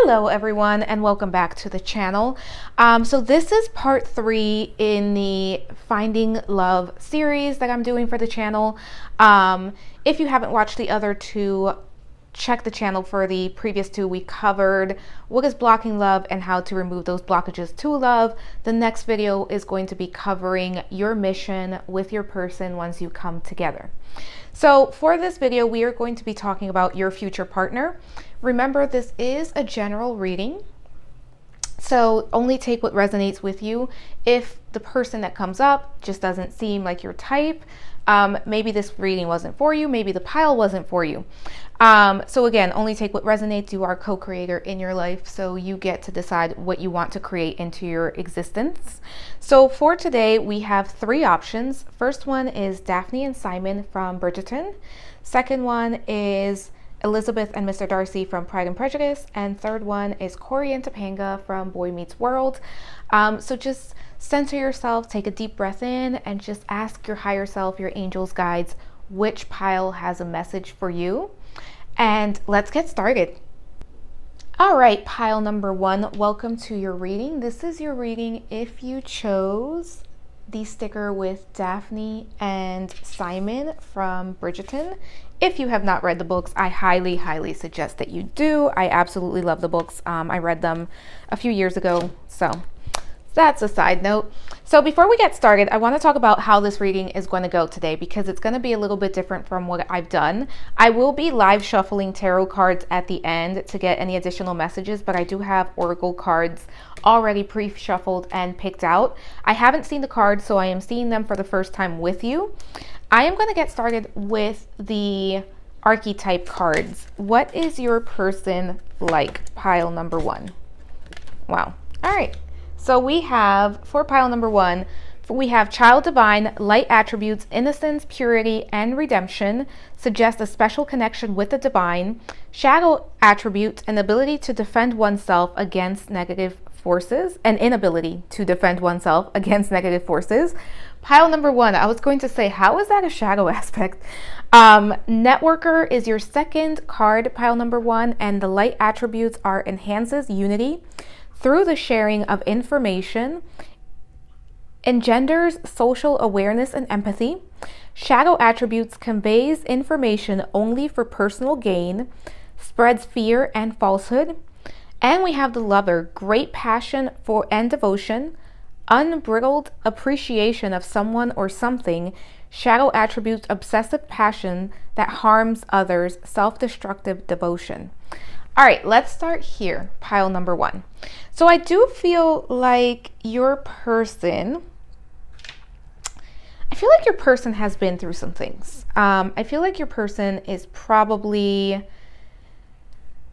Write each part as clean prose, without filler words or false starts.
Hello everyone and welcome back to the channel. So this is part 3 in the Finding Love series that I'm doing for the channel. If you haven't watched the other two, check the channel for the previous two. We covered what is blocking love and how to remove those blockages to love. The next video is going to be covering your mission with your person once you come together. So for this video, we are going to be talking about your future partner. Remember, this is a general reading, so only take what resonates with you. If the person that comes up just doesn't seem like your type, maybe this reading wasn't for you, maybe the pile wasn't for you. So again, only take what resonates. You are co-creator in your life, so you get to decide what you want to create into your existence. So for today, we have 3 options. First one is Daphne and Simon from Bridgerton. Second one is Elizabeth and Mr. Darcy from Pride and Prejudice. And third one is Cory and Topanga from Boy Meets World. So just center yourself, take a deep breath in, and just ask your higher self, your angels, guides, which pile has a message for you. And let's get started. All right, pile number 1, welcome to your reading. This is your reading if you chose the sticker with Daphne and Simon from Bridgerton. If you have not read the books, I highly suggest that you do. I absolutely love the books. I read them a few years ago, so that's a side note. So before we get started, I want to talk about how this reading is going to go today, because it's going to be a little bit different from what I've done. I will be live shuffling tarot cards at the end to get any additional messages, but I do have oracle cards already pre-shuffled and picked out. I haven't seen the cards, so I am seeing them for the first time with you. I am going to get started with the archetype cards. What is your person like? Pile number 1. Wow. All right. So we have, for pile number 1, we have child divine, light attributes, innocence, purity, and redemption, suggest a special connection with the divine, shadow attributes, an ability to defend oneself against negative forces, an inability to defend oneself against negative forces. Pile number 1, I was going to say, how is that a shadow aspect? Networker is your second card, pile number 1, and the light attributes are enhances unity through the sharing of information, engenders social awareness and empathy. Shadow attributes conveys information only for personal gain, spreads fear and falsehood. And we have the lover, great passion for and devotion, unbridled appreciation of someone or something. Shadow attributes obsessive passion that harms others, self-destructive devotion. All right, let's start here, pile number 1. So I do feel like your person, has been through some things. I feel like your person is probably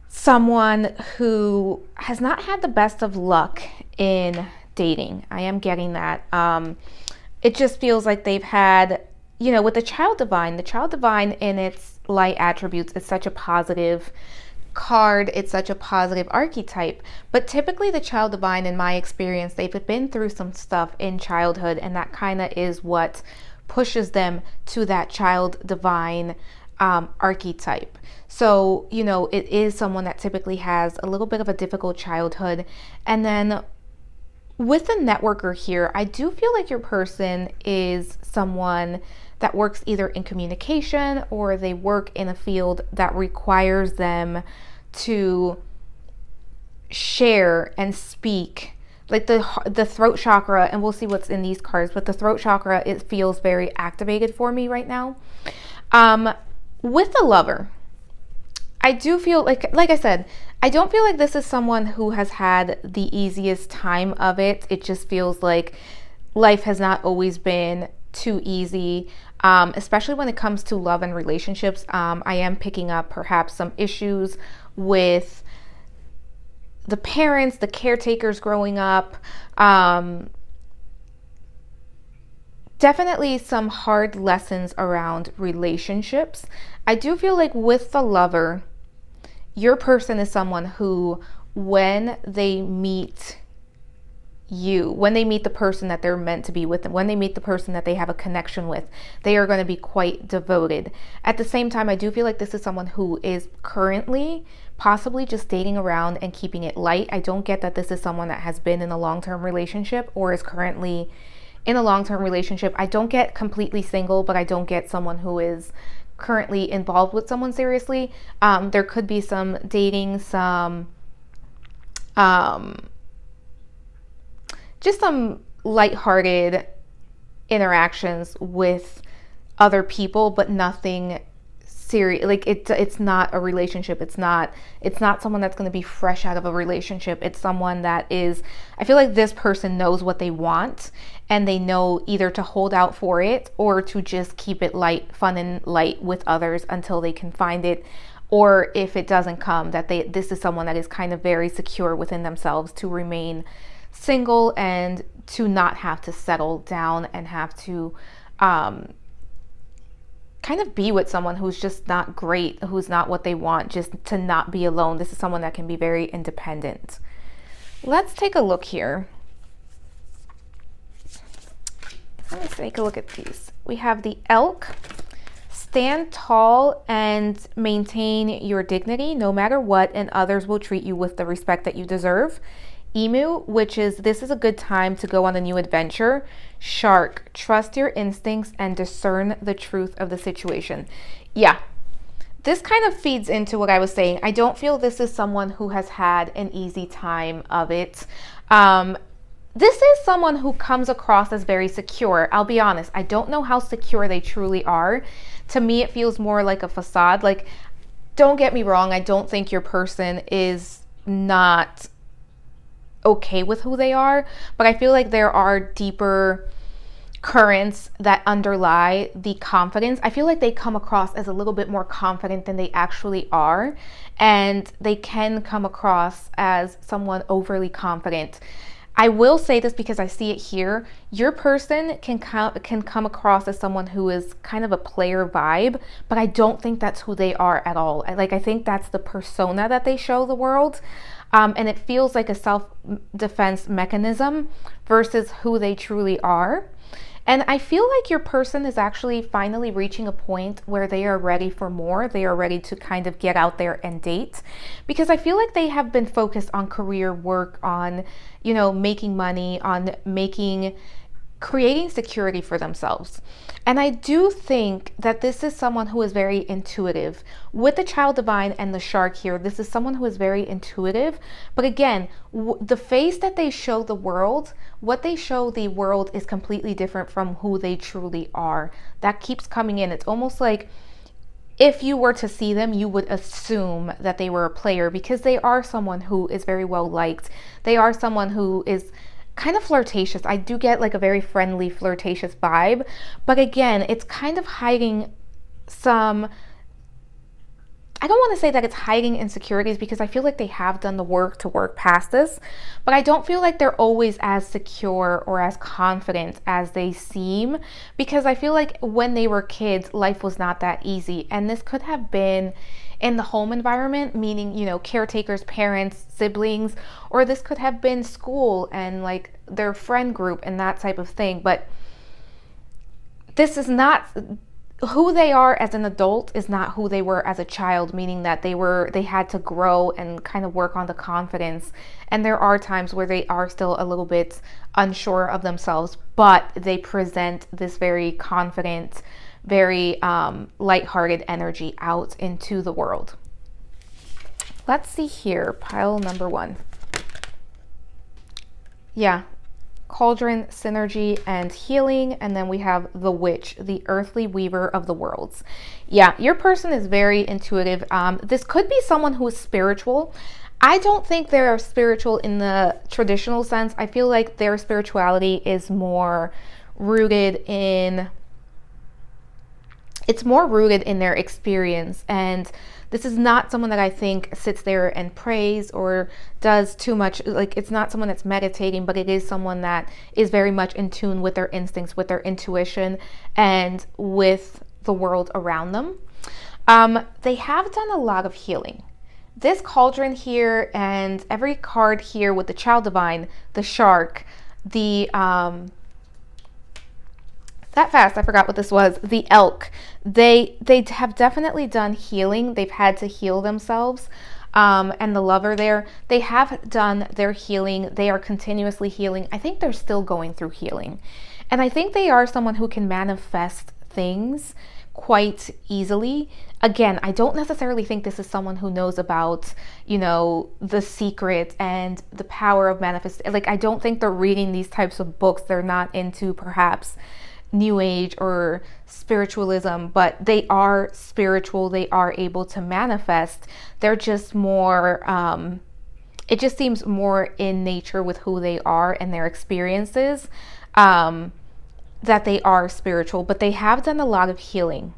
someone who has not had the best of luck in dating. I am getting that. It just feels like they've had, with the child divine in its light attributes, it's such a positive card, it's such a positive archetype, but typically the child divine, in my experience, they've been through some stuff in childhood, and that kind of is what pushes them to that child divine archetype. So it is someone that typically has a little bit of a difficult childhood. And then with the networker here, I do feel like your person is someone that works either in communication, or they work in a field that requires them to share and speak. Like the throat chakra, and we'll see what's in these cards, but the throat chakra, it feels very activated for me right now. With the lover, I do feel like I said, I don't feel like this is someone who has had the easiest time of it. It just feels like life has not always been too easy, especially when it comes to love and relationships. I am picking up perhaps some issues with the parents, the caretakers growing up. Definitely some hard lessons around relationships. I do feel like with the lover, your person is someone who, when they meet you, when they meet the person that they're meant to be with, when they meet the person that they have a connection with, they are going to be quite devoted. At the same time, I do feel like this is someone who is currently possibly just dating around and keeping it light. I don't get that this is someone that has been in a long-term relationship or is currently in a long-term relationship. I don't get completely single, but I don't get someone who is currently involved with someone seriously. There could be some dating, some just some lighthearted interactions with other people, but nothing serious. Like it's not a relationship. It's not someone that's going to be fresh out of a relationship. It's someone that is, I feel like this person knows what they want, and they know either to hold out for it or to just keep it light, fun and light with others until they can find it. Or if it doesn't come, that this is someone that is kind of very secure within themselves to remain single and to not have to settle down and have to kind of be with someone who's just not great, who's not what they want, just to not be alone. This is someone that can be very independent. Let's take a look here. Let's take a look at these. We have the Elk. Stand tall and maintain your dignity no matter what, and others will treat you with the respect that you deserve. Emu, which is, this is a good time to go on a new adventure. Shark, trust your instincts and discern the truth of the situation. Yeah, this kind of feeds into what I was saying. I don't feel this is someone who has had an easy time of it. This is someone who comes across as very secure. I'll be honest, I don't know how secure they truly are. To me, it feels more like a facade. Like, don't get me wrong, I don't think your person is not okay with who they are, but I feel like there are deeper currents that underlie the confidence. I feel like they come across as a little bit more confident than they actually are, and they can come across as someone overly confident. I will say this because I see it here. Your person can come across as someone who is kind of a player vibe, but I don't think that's who they are at all. I think that's the persona that they show the world. And it feels like a self-defense mechanism versus who they truly are. And I feel like your person is actually finally reaching a point where they are ready for more. They are ready to kind of get out there and date, because I feel like they have been focused on career work, on, making money, on creating security for themselves. And I do think that this is someone who is very intuitive. With the Child Divine and the Shark here, this is someone who is very intuitive. But again, the face that they show the world, what they show the world is completely different from who they truly are. That keeps coming in. It's almost like if you were to see them, you would assume that they were a player, because they are someone who is very well liked. They are someone who is kind of flirtatious. I do get like a very friendly, flirtatious vibe, but again, it's kind of hiding some, I don't want to say that it's hiding insecurities, because I feel like they have done the work to work past this, but I don't feel like they're always as secure or as confident as they seem, because I feel like when they were kids, life was not that easy. And this could have been in the home environment, meaning, caretakers, parents, siblings, or this could have been school and like their friend group and that type of thing. But this is not who they are as an adult, is not who they were as a child, meaning that they had to grow and kind of work on the confidence. And there are times where they are still a little bit unsure of themselves, but they present this very confident, very lighthearted energy out into the world. Let's see here, pile number 1. Yeah, Cauldron, synergy, and healing. And then we have the Witch, the earthly weaver of the worlds. Yeah, your person is very intuitive. This could be someone who is spiritual. I don't think they are spiritual in the traditional sense. I feel like their spirituality is more rooted in, it's more rooted in their experience. And this is not someone that I think sits there and prays or does too much. Like, it's not someone that's meditating, but it is someone that is very much in tune with their instincts, with their intuition, and with the world around them. They have done a lot of healing. This Cauldron here and every card here with the Child Divine, the Shark, the that fast, I forgot what this was. The elk. They have definitely done healing. They've had to heal themselves. And the lover there, they have done their healing. They are continuously healing. I think they're still going through healing. And I think they are someone who can manifest things quite easily. Again, I don't necessarily think this is someone who knows about, you know, the secret and the power of manifest. Like, I don't think they're reading these types of books. They're not into perhaps New Age or spiritualism, but they are spiritual. They are able to manifest. They're just more, it just seems more in nature with who they are and their experiences, that they are spiritual, but they have done a lot of healing.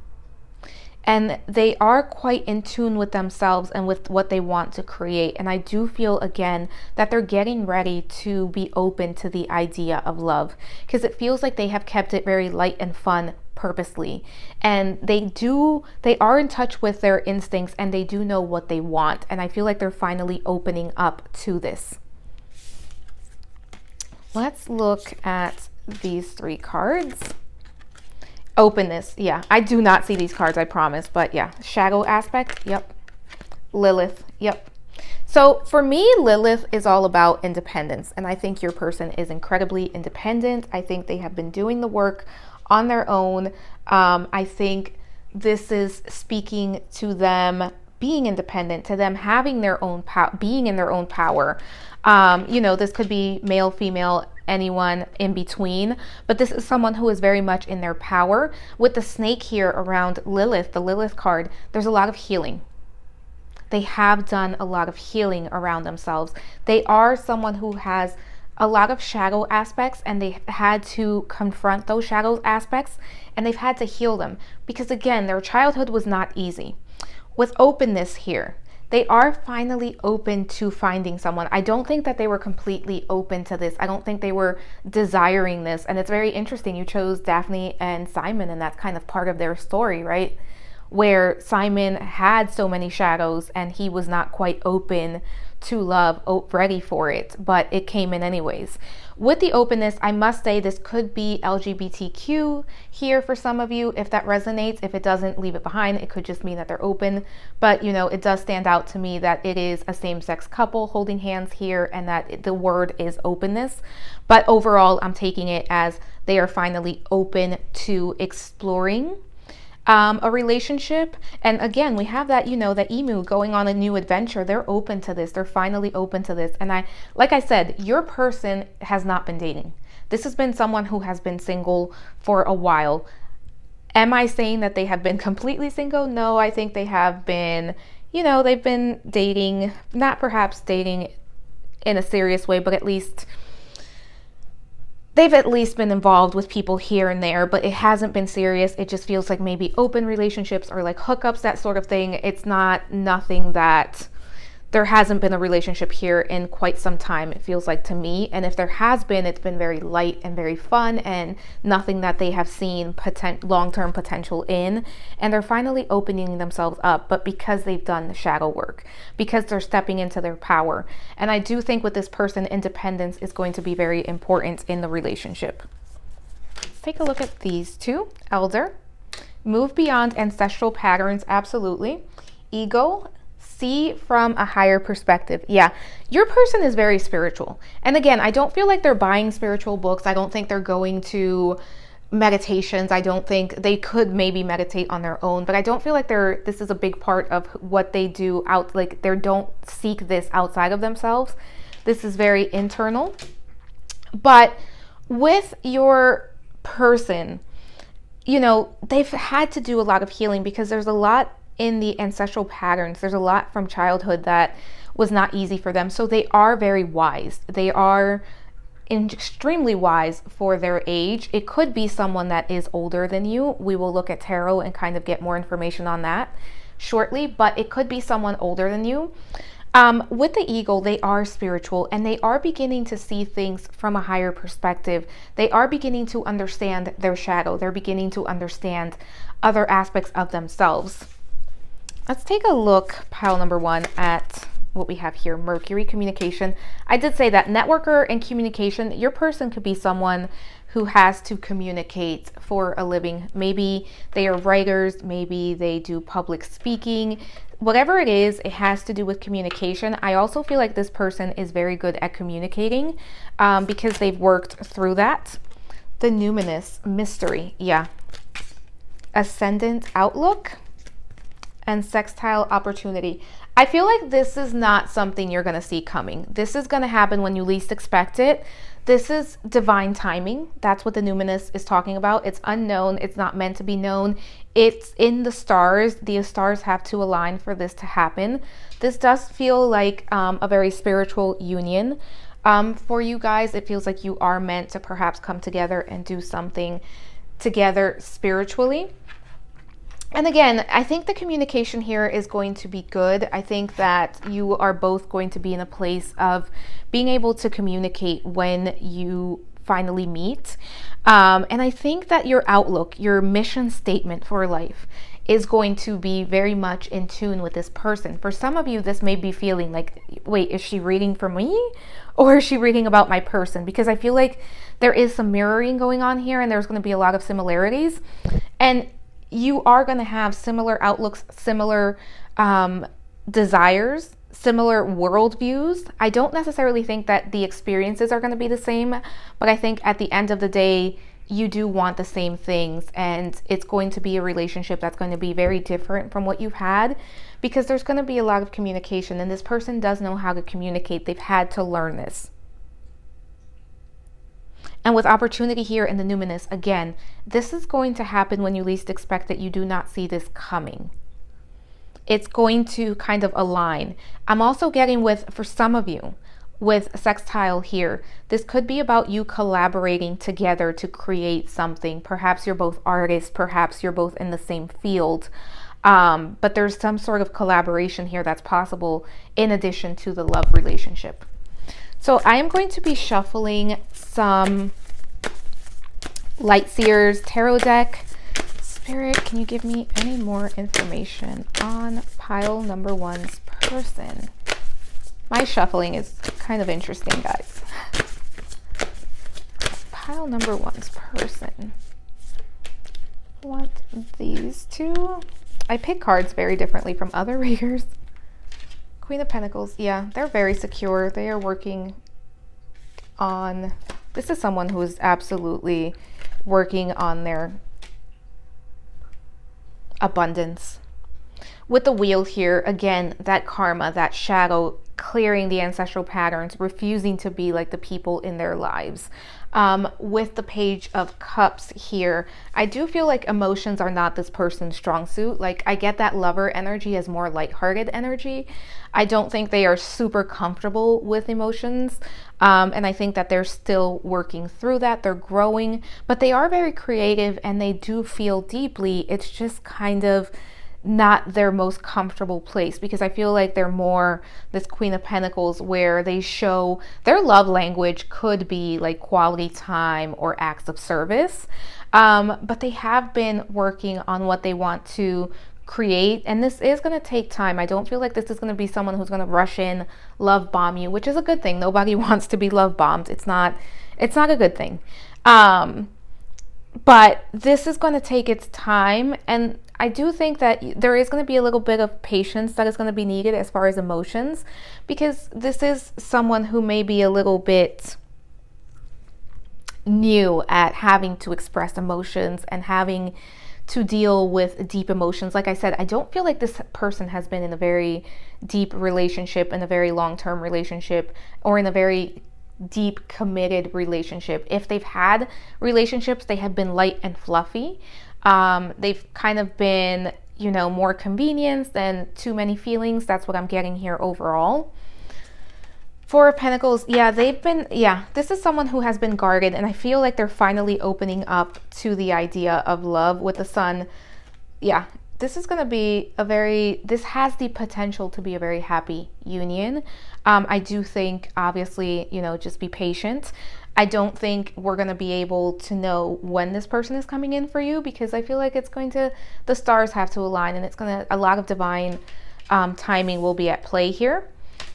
And they are quite in tune with themselves and with what they want to create. And I do feel, again, that they're getting ready to be open to the idea of love, because it feels like they have kept it very light and fun purposely. And they are in touch with their instincts, and they do know what they want. And I feel like they're finally opening up to this. Let's look at these 3 cards. Openness. Yeah, I do not see these cards, I promise. But yeah, shadow aspect. Yep. Lilith. Yep. So for me, Lilith is all about independence. And I think your person is incredibly independent. I think they have been doing the work on their own. I think this is speaking to them being independent, to them having their own power, being in their own power. You know, this could be male, female, anyone in between, but this is someone who is very much in their power. With the snake here around Lilith, the Lilith card, there's a lot of healing. They have done a lot of healing around themselves. They are someone who has a lot of shadow aspects, and they had to confront those shadow aspects, and they've had to heal them, because again, their childhood was not easy. With openness here, they are finally open to finding someone. I don't think that they were completely open to this. I don't think they were desiring this. And it's very interesting. You chose Daphne and Simon, and that's kind of part of their story, right? Where Simon had so many shadows and he was not quite open to love, ready for it, but it came in anyways. With the openness, I must say this could be LGBTQ here for some of you. If that resonates, if it doesn't, leave it behind. It could just mean that they're open. But, you know, it does stand out to me that it is a same-sex couple holding hands here, and that the word is openness. But overall, I'm taking it as they are finally open to exploring a relationship. And again, we have that, you know, the emu going on a new adventure. They're open to this. They're finally open to this. And like I said, your person has not been dating. This has been someone who has been single for a while. Am I saying that they have been completely single? No, I think they have been, you know, they've been dating, not perhaps dating in a serious way, but at least they've at least been involved with people here and there, but it hasn't been serious. It just feels like maybe open relationships or like hookups, that sort of thing. It's not nothing that there hasn't been a relationship here in quite some time, it feels like to me. And if there has been, it's been very light and very fun and nothing that they have seen long-term potential in. And they're finally opening themselves up, but because they've done the shadow work, because they're stepping into their power. And I do think with this person, independence is going to be very important in the relationship. Let's take a look at these 2. Elder. Move beyond ancestral patterns, absolutely. Ego. See from a higher perspective. Yeah, your person is very spiritual. And again, I don't feel like they're buying spiritual books. I don't think they're going to meditations. I don't think they could maybe meditate on their own, but I don't feel like this is a big part of what they do out. Like they don't seek this outside of themselves. This is very internal. But with your person, you know, they've had to do a lot of healing because there's a lot in the ancestral patterns. There's a lot from childhood that was not easy for them. So they are very wise. They are extremely wise for their age. It could be someone that is older than you. We will look at tarot and kind of get more information on that shortly, but it could be someone older than you. With the eagle, they are spiritual and they are beginning to see things from a higher perspective. They are beginning to understand their shadow. They're beginning to understand other aspects of themselves. Let's take a look, pile number 1, at what we have here, Mercury, communication. I did say that networker and communication, your person could be someone who has to communicate for a living. Maybe they are writers, maybe they do public speaking. Whatever it is, it has to do with communication. I also feel like this person is very good at communicating because they've worked through that. The numinous, mystery, yeah. Ascendant, outlook, and sextile, opportunity. I feel like this is not something you're going to see coming. This is going to happen when you least expect it. This is divine timing. That's what the numinous is talking about. It's unknown. It's not meant to be known. It's in the stars. The stars have to align for this to happen. This does feel like a very spiritual union for you guys. It feels like you are meant to perhaps come together and do something together spiritually. And again, I think the communication here is going to be good. I think that you are both going to be in a place of being able to communicate when you finally meet. And I think that your outlook, your mission statement for life is going to be very much in tune with this person. For some of you, this may be feeling like, wait, is she reading for me or is she reading about my person? Because I feel like there is some mirroring going on here and there's going to be a lot of similarities. And you are going to have similar outlooks, similar desires, similar worldviews. I don't necessarily think that the experiences are going to be the same, but I think at the end of the day, you do want the same things, and it's going to be a relationship that's going to be very different from what you've had because there's going to be a lot of communication, and this person does know how to communicate. They've had to learn this. And with opportunity here in the numinous, again, this is going to happen when you least expect it. You do not see this coming. It's going to kind of align. I'm also getting with, for some of you, with sextile here, this could be about you collaborating together to create something. Perhaps you're both artists, perhaps you're both in the same field. But there's some sort of collaboration here that's possible in addition to the love relationship. So I am going to be shuffling some Light Seers Tarot deck. Spirit, can you give me any more information on pile number one's person? My shuffling is kind of interesting, guys. Pile number one's person. I want these two. I pick cards very differently from other readers. Queen of Pentacles, yeah, they're very secure. They are working on, this is someone who is absolutely working on their abundance. With the wheel here, again, that karma, that shadow, clearing the ancestral patterns, refusing to be like the people in their lives. With the Page of Cups here, I do feel like emotions are not this person's strong suit. Like, I get that lover energy as more lighthearted energy. I don't think they are super comfortable with emotions. And I think that they're still working through that. They're growing, but they are very creative and they do feel deeply. It's just kind of not their most comfortable place because I feel like they're more this Queen of Pentacles where they show their love language could be like quality time or acts of service. But they have been working on what they want to create, and this is going to take time. I don't feel like this is going to be someone who's going to rush in, love bomb you, which is a good thing. Nobody wants to be love bombed. It's not a good thing. But this is going to take its time, and I do think that there is going to be a little bit of patience that is going to be needed as far as emotions, because this is someone who may be a little bit new at having to express emotions and having to deal with deep emotions. Like I said, I don't feel like this person has been in a very deep relationship, in a very long-term relationship, or in a very deep committed relationship. If they've had relationships, they have been light and fluffy. They've kind of been, you know, more convenience than too many feelings. That's what I'm getting here overall. Four of Pentacles, this is someone who has been guarded, and I feel like they're finally opening up to the idea of love. With the Sun, this is going to be this has the potential to be a very happy union. I do think, obviously, you know, just be patient. I don't think we're going to be able to know when this person is coming in for you, because I feel like the stars have to align, and a lot of divine timing will be at play here.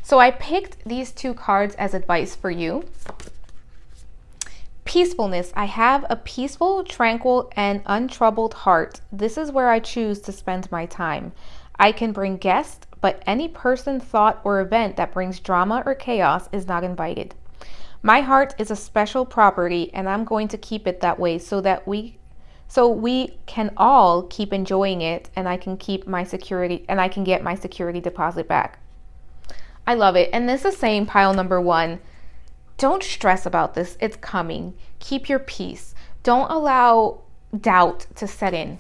So I picked these two cards as advice for you. Peacefulness. I have a peaceful, tranquil, and untroubled heart. This is where I choose to spend my time. I can bring guests, but any person, thought, or event that brings drama or chaos is not invited. My heart is a special property, and I'm going to keep it that way so we can all keep enjoying it, and I can keep my security, and I can get my security deposit back. I love it. And this is saying, pile number one, don't stress about this. It's coming. Keep your peace. Don't allow doubt to set in.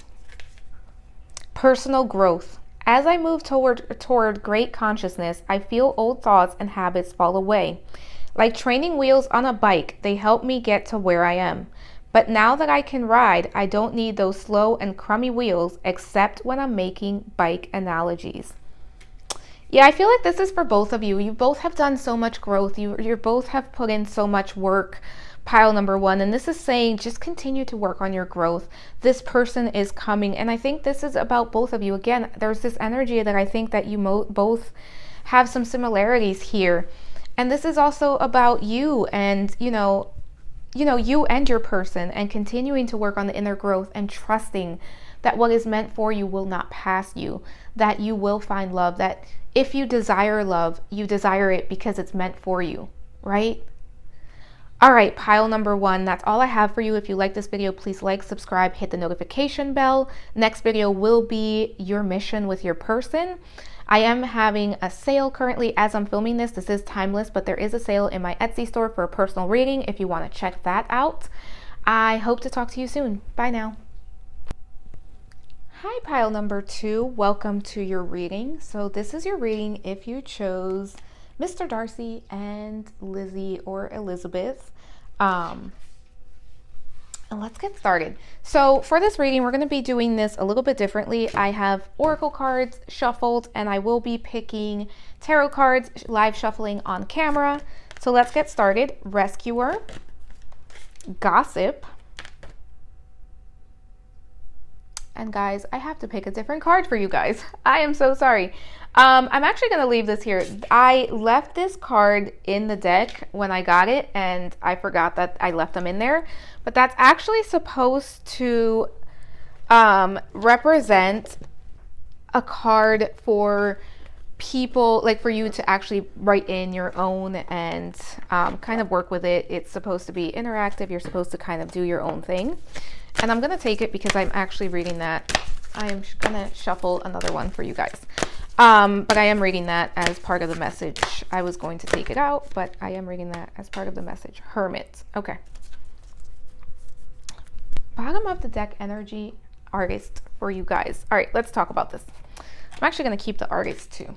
Personal growth. As I move toward great consciousness, I feel old thoughts and habits fall away. Like training wheels on a bike, they help me get to where I am. But now that I can ride, I don't need those slow and crummy wheels except when I'm making bike analogies. Yeah, I feel like this is for both of you. You both have done so much growth. You both have put in so much work, pile number one. And this is saying just continue to work on your growth. This person is coming. And I think this is about both of you. Again, there's this energy that I think that you both have some similarities here. And this is also about you and, you and your person, and continuing to work on the inner growth and trusting that what is meant for you will not pass you, that you will find love, that if you desire love, you desire it because it's meant for you, right? All right, pile number one, that's all I have for you. If you like this video, please like, subscribe, hit the notification bell. Next video will be your mission with your person. I am having a sale currently as I'm filming this. This is timeless, but there is a sale in my Etsy store for a personal reading if you want to check that out. I hope to talk to you soon. Bye now. Hi, pile number two. Welcome to your reading. So this is your reading if you chose Mr. Darcy and Lizzie or Elizabeth. And let's get started. So for this reading, we're going to be doing this a little bit differently. I have oracle cards shuffled, and I will be picking tarot cards, live shuffling on camera. So let's get started. Rescuer, Gossip, and guys, I have to pick a different card for you guys. I am so sorry. I'm actually going to leave this here. I left this card in the deck when I got it, and I forgot that I left them in there. But that's actually supposed to represent a card for people, like for you to actually write in your own and kind of work with it. It's supposed to be interactive. You're supposed to kind of do your own thing. And I'm going to take it because I'm actually reading that. I am going to shuffle another one for you guys. But I am reading that as part of the message. I was going to take it out, but I am reading that as part of the message. Hermit. Okay. Bottom of the deck energy, Artist for you guys. All right, let's talk about this. I'm actually going to keep the Artist too.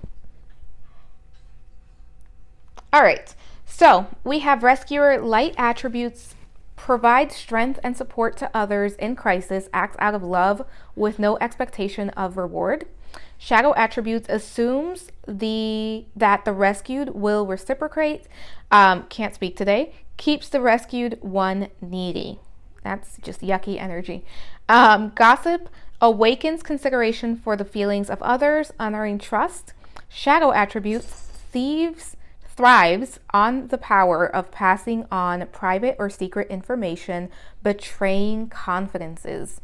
All right. So we have Rescuer, light attributes, provide strength and support to others in crisis, acts out of love with no expectation of reward. Shadow attributes assumes that the rescued will reciprocate, can't speak today, keeps the rescued one needy. That's just yucky energy. Gossip awakens consideration for the feelings of others, honoring trust. Shadow attributes thrives on the power of passing on private or secret information, betraying confidences.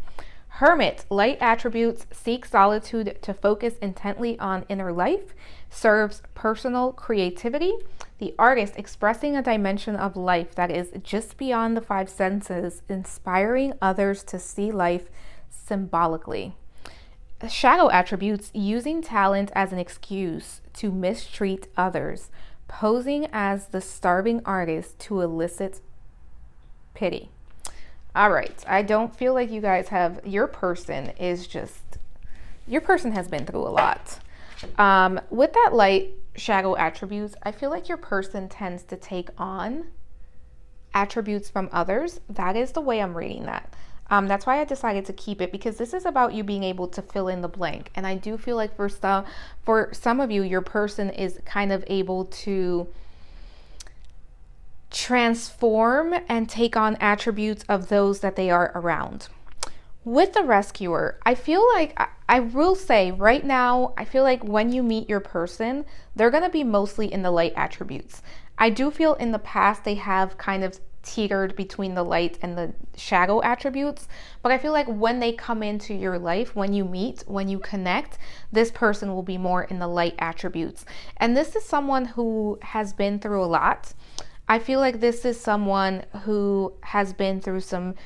Hermit, light attributes, seek solitude to focus intently on inner life, serves personal creativity. The Artist, expressing a dimension of life that is just beyond the five senses, inspiring others to see life symbolically. Shadow attributes, using talent as an excuse to mistreat others, posing as the starving artist to elicit pity. All right, I don't feel like you guys have, your person has been through a lot. With that light shadow attributes, I feel like your person tends to take on attributes from others. That is the way I'm reading that. That's why I decided to keep it, because this is about you being able to fill in the blank. And I do feel like for some of you, your person is kind of able to transform and take on attributes of those that they are around. With the rescuer, I feel like I will say right now, I feel like when you meet your person, they're going to be mostly in the light attributes. I do feel in the past they have kind of teetered between the light and the shadow attributes, but I feel like when they come into your life, when you meet, when you connect, this person will be more in the light attributes. And this is someone who has been through a lot. I feel like this is someone who has been through some,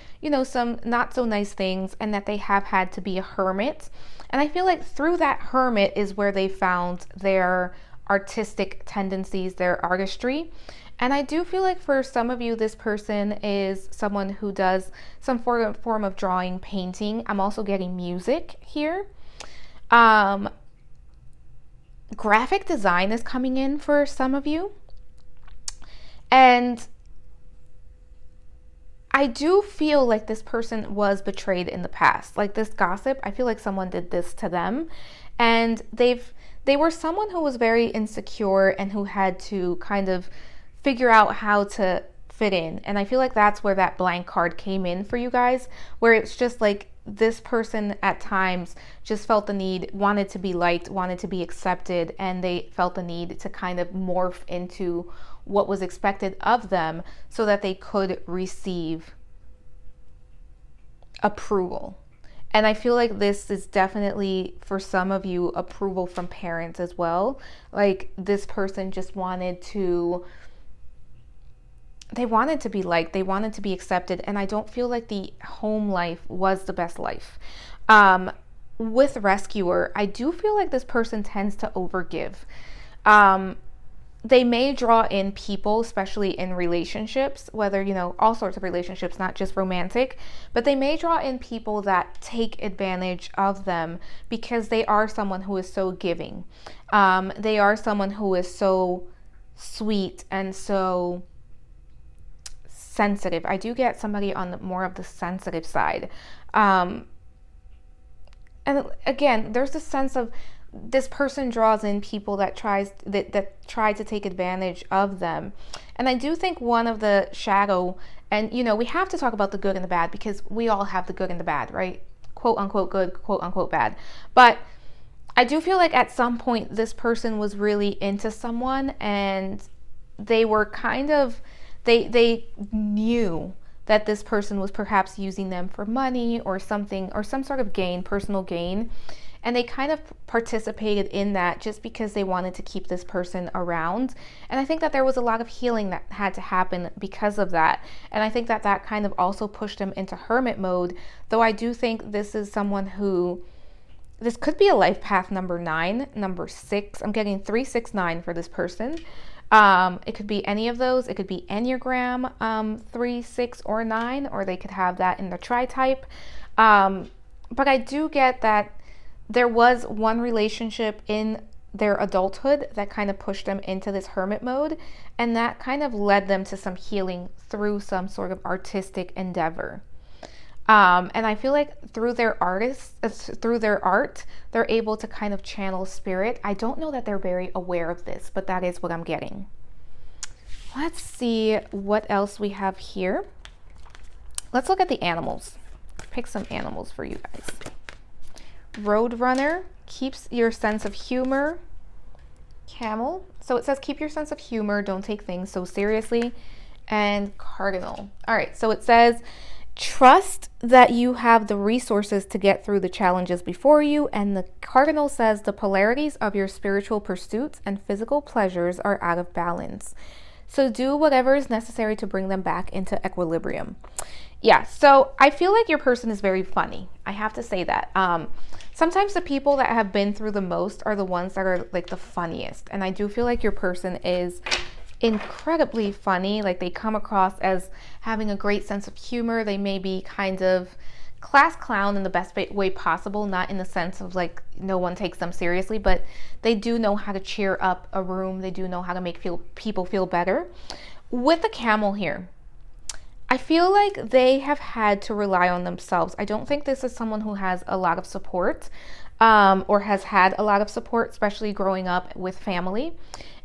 some not so nice things, and that they have had to be a hermit. And I feel like through that hermit is where they found their artistic tendencies, their artistry. And I do feel like for some of you, this person is someone who does some form of drawing, painting. I'm also getting music here. Graphic design is coming in for some of you. And I do feel like this person was betrayed in the past. Like this gossip, I feel like someone did this to them. And they were someone who was very insecure and who had to kind of figure out how to fit in. And I feel like that's where that blank card came in for you guys, where it's just like this person at times just felt the need, wanted to be liked, wanted to be accepted, and they felt the need to kind of morph into what was expected of them so that they could receive approval. And I feel like this is definitely, for some of you, approval from parents as well. Like this person just wanted to, they wanted to be liked, they wanted to be accepted, and I don't feel like the home life was the best life. With rescuer, I do feel like this person tends to overgive. They may draw in people, especially in relationships, whether, all sorts of relationships, not just romantic, but they may draw in people that take advantage of them because they are someone who is so giving. They are someone who is so sweet and so sensitive. I do get somebody on more of the sensitive side. And again, there's a sense of this person draws in people that try to take advantage of them. And I do think one of the shadow, and we have to talk about the good and the bad because we all have the good and the bad, right? Quote unquote good, quote unquote bad. But I do feel like at some point this person was really into someone, and they were kind of, they knew that this person was perhaps using them for money or something, or some sort of gain, personal gain. And they kind of participated in that just because they wanted to keep this person around. And I think that there was a lot of healing that had to happen because of that. And I think that that kind of also pushed them into hermit mode. Though I do think this is someone who, this could be a life path number 9, number 6. I'm getting 3, 6, 9 for this person. It could be any of those. It could be Enneagram 3, 6, or 9, or they could have that in the tri-type. But I do get that there was one relationship in their adulthood that kind of pushed them into this hermit mode, and that kind of led them to some healing through some sort of artistic endeavor. And I feel like through their art, they're able to kind of channel spirit. I don't know that they're very aware of this, but that is what I'm getting. Let's see what else we have here. Let's look at the animals. Pick some animals for you guys. Roadrunner keeps your sense of humor. Camel. So it says keep your sense of humor. Don't take things so seriously. And Cardinal. All right. So it says trust that you have the resources to get through the challenges before you. And the Cardinal says the polarities of your spiritual pursuits and physical pleasures are out of balance. So do whatever is necessary to bring them back into equilibrium. Yeah, so I feel like your person is very funny. I have to say that. Sometimes the people that have been through the most are the ones that are like the funniest. And I do feel like your person is incredibly funny. Like they come across as having a great sense of humor. They may be kind of class clown in the best way possible, not in the sense of like no one takes them seriously, but they do know how to cheer up a room. They do know how to make people feel better. With the camel here, I feel like they have had to rely on themselves. I don't think this is someone who has a lot of support or has had a lot of support, especially growing up with family.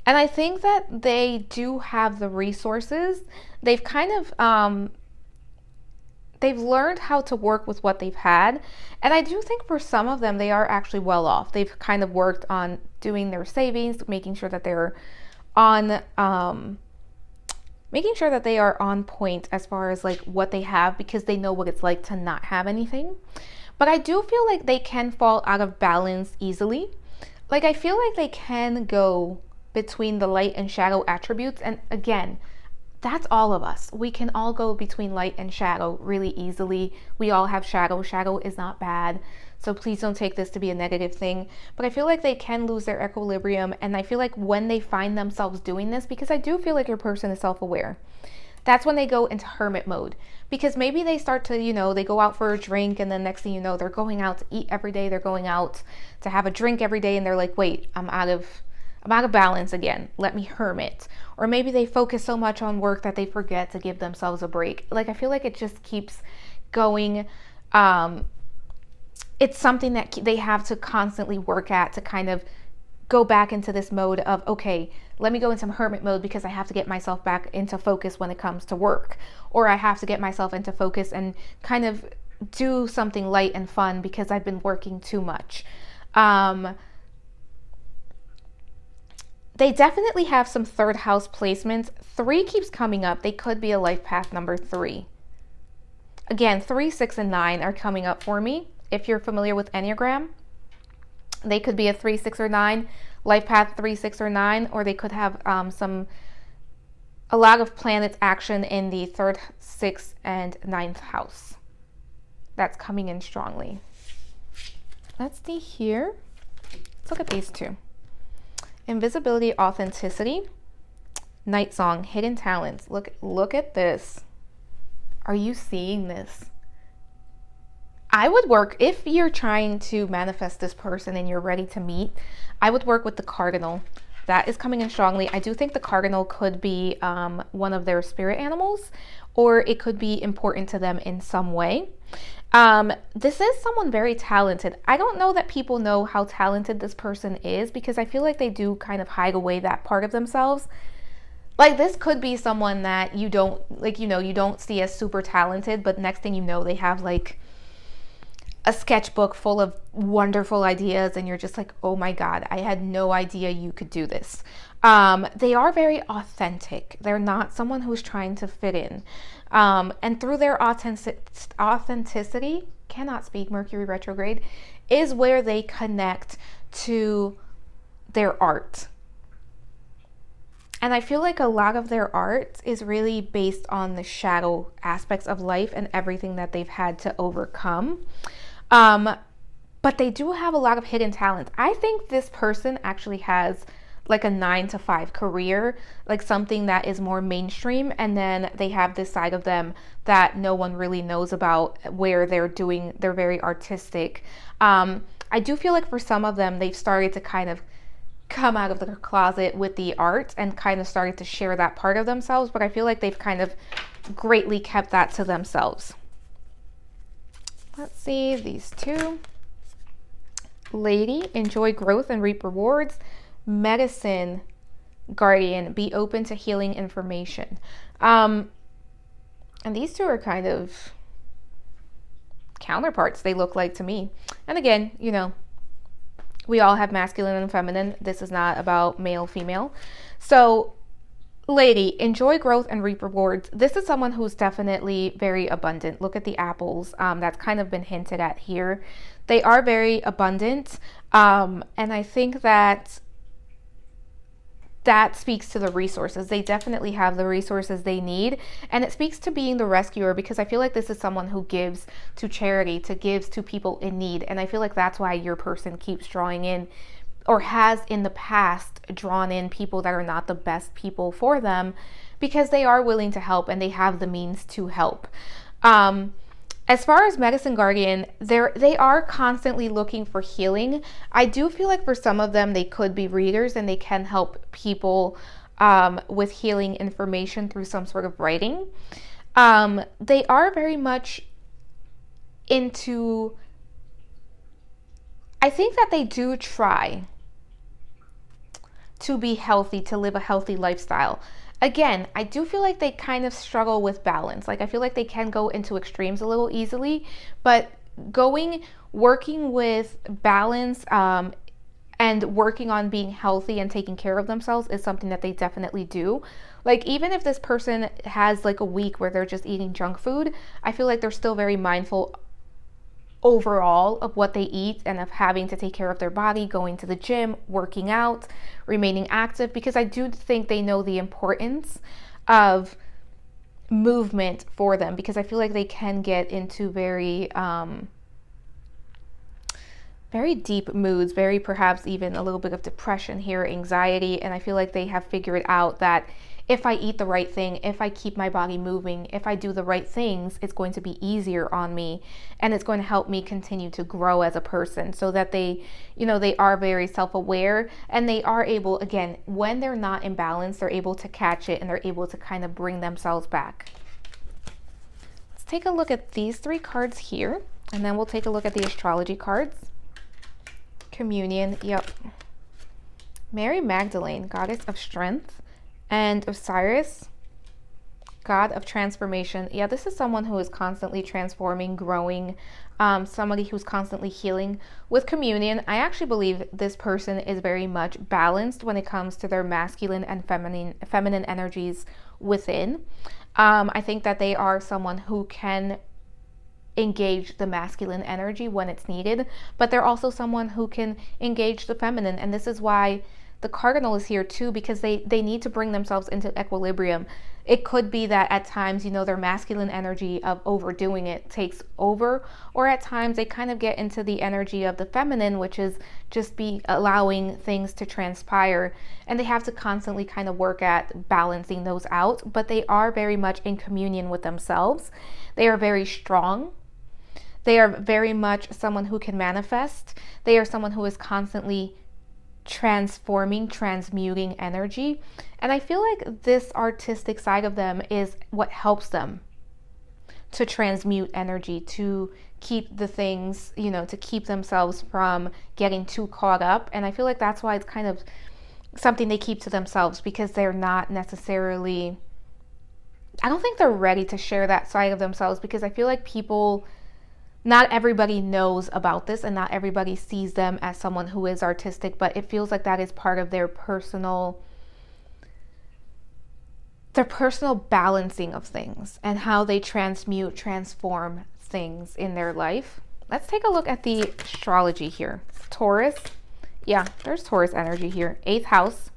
And I think that they do have the resources. They've kind of they've learned how to work with what they've had. And I do think for some of them, they are actually well off. They've kind of worked on doing their savings, making sure that they're on, making sure that they are on point as far as like what they have, because they know what it's like to not have anything. But I do feel like they can fall out of balance easily. Like, I feel like they can go between the light and shadow attributes. And again, that's all of us. We can all go between light and shadow really easily. We all have shadow. Shadow is not bad. So please don't take this to be a negative thing. But I feel like they can lose their equilibrium. And I feel like when they find themselves doing this, because I do feel like your person is self-aware, that's when they go into hermit mode. Because maybe they start to, you know, they go out for a drink, and then next thing you know, they're going out to eat every day. They're going out to have a drink every day, and they're like, wait, I'm out of balance again. Let me hermit. Or maybe they focus so much on work that they forget to give themselves a break. Like, I feel like it just keeps going. It's something that they have to constantly work at to kind of go back into this mode of, okay, let me go into hermit mode because I have to get myself back into focus when it comes to work. Or I have to get myself into focus and kind of do something light and fun because I've been working too much. They definitely have some third house placements. 3 keeps coming up. They could be a life path number 3. Again, 3, 6, and 9 are coming up for me. If you're familiar with Enneagram, they could be a 3, 6, or 9, life path 3, 6, or 9, or they could have a lot of planets action in the 3rd, 6th, and 9th house. That's coming in strongly. Let's see here. Let's look at these 2. Invisibility, authenticity, night song, hidden talents. Look at this. Are you seeing this? I would work, if you're trying to manifest this person and you're ready to meet, I would work with the cardinal. That is coming in strongly. I do think the cardinal could be one of their spirit animals, or it could be important to them in some way. This is someone very talented. I don't know that people know how talented this person is, because I feel like they do kind of hide away that part of themselves. Like, this could be someone that you don't, like, you know, you don't see as super talented, but next thing you know, they have like a sketchbook full of wonderful ideas, and you're just like, oh my God, I had no idea you could do this. They are very authentic. They're not someone who's trying to fit in. And through their authenticity, cannot speak, Mercury retrograde, is where they connect to their art. And I feel like a lot of their art is really based on the shadow aspects of life and everything that they've had to overcome. But they do have a lot of hidden talent. I think this person actually has like a 9 to 5 career, like something that is more mainstream. And then they have this side of them that no one really knows about, where they're very artistic. I do feel like for some of them, they've started to kind of come out of their closet with the art and kind of started to share that part of themselves. But I feel like they've kind of greatly kept that to themselves. Let's see, these 2. Lady, enjoy growth and reap rewards. Medicine guardian, be open to healing information. And these 2 are kind of counterparts, they look like to me. And again, you know, we all have masculine and feminine. This is not about male, female. So, lady, enjoy growth and reap rewards. This is someone who's definitely very abundant. Look at the apples. That's kind of been hinted at here. They are very abundant. And I think that speaks to the resources. They definitely have the resources they need. And it speaks to being the rescuer, because I feel like this is someone who gives to charity, gives to people in need. And I feel like that's why your person keeps drawing in, or has in the past drawn in, people that are not the best people for them, because they are willing to help and they have the means to help. As far as medicine guardian, they are constantly looking for healing. I do feel like for some of them, they could be readers and they can help people with healing information through some sort of writing. They are very much into, I think that they do try to be healthy, to live a healthy lifestyle. Again, I do feel like they kind of struggle with balance. Like I feel like they can go into extremes a little easily, but working with balance, and working on being healthy and taking care of themselves is something that they definitely do. Like even if this person has like a week where they're just eating junk food, I feel like they're still very mindful overall of what they eat and of having to take care of their body, going to the gym, working out, remaining active, because I do think they know the importance of movement for them, because I feel like they can get into very deep moods, very perhaps even a little bit of depression here, anxiety, and I feel like they have figured out that if I eat the right thing, if I keep my body moving, if I do the right things, it's going to be easier on me and it's going to help me continue to grow as a person, so that they are very self-aware and they are able, again, when they're not in balance, they're able to catch it and they're able to kind of bring themselves back. Let's take a look at these 3 cards here and then we'll take a look at the astrology cards. Communion, yep. Mary Magdalene, goddess of strength, and Osiris, god of transformation. Yeah, this is someone who is constantly transforming, growing, somebody who's constantly healing. With communion, I actually believe this person is very much balanced when it comes to their masculine and feminine energies within. I think that they are someone who can engage the masculine energy when it's needed, but they're also someone who can engage the feminine, and this is why the cardinal is here too, because they need to bring themselves into equilibrium. It could be that at times, their masculine energy of overdoing it takes over, or at times they kind of get into the energy of the feminine, which is just be allowing things to transpire, and they have to constantly kind of work at balancing those out, but they are very much in communion with themselves. They are very strong. They are very much someone who can manifest. They are someone who is constantly transforming, transmuting energy. And I feel like this artistic side of them is what helps them to transmute energy, to keep the things, to keep themselves from getting too caught up. And I feel like that's why it's kind of something they keep to themselves, because they're not necessarily, I don't think they're ready to share that side of themselves, because I feel like not everybody knows about this and not everybody sees them as someone who is artistic, but it feels like that is part of their personal balancing of things and how they transform things in their life. Let's take a look at the astrology here. Taurus. Yeah, there's Taurus energy here. 8th house.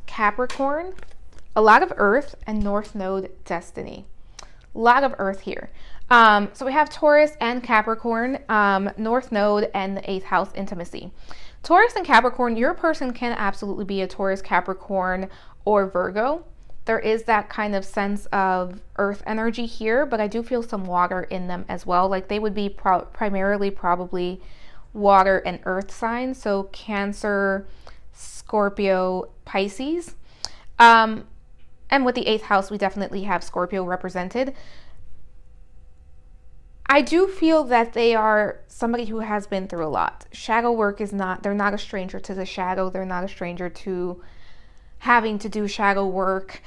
Capricorn. A lot of earth and North Node destiny. A lot of earth here. So we have Taurus and Capricorn, North Node, and the 8th house intimacy. Taurus and Capricorn, your person can absolutely be a Taurus, Capricorn, or Virgo. There is that kind of sense of earth energy here, but I do feel some water in them as well. Like they would be primarily probably water and earth signs. So Cancer, Scorpio, Pisces. And with the 8th house, we definitely have Scorpio represented. I do feel that they are somebody who has been through a lot. Shadow work they're not a stranger to the shadow. They're not a stranger to having to do shadow work.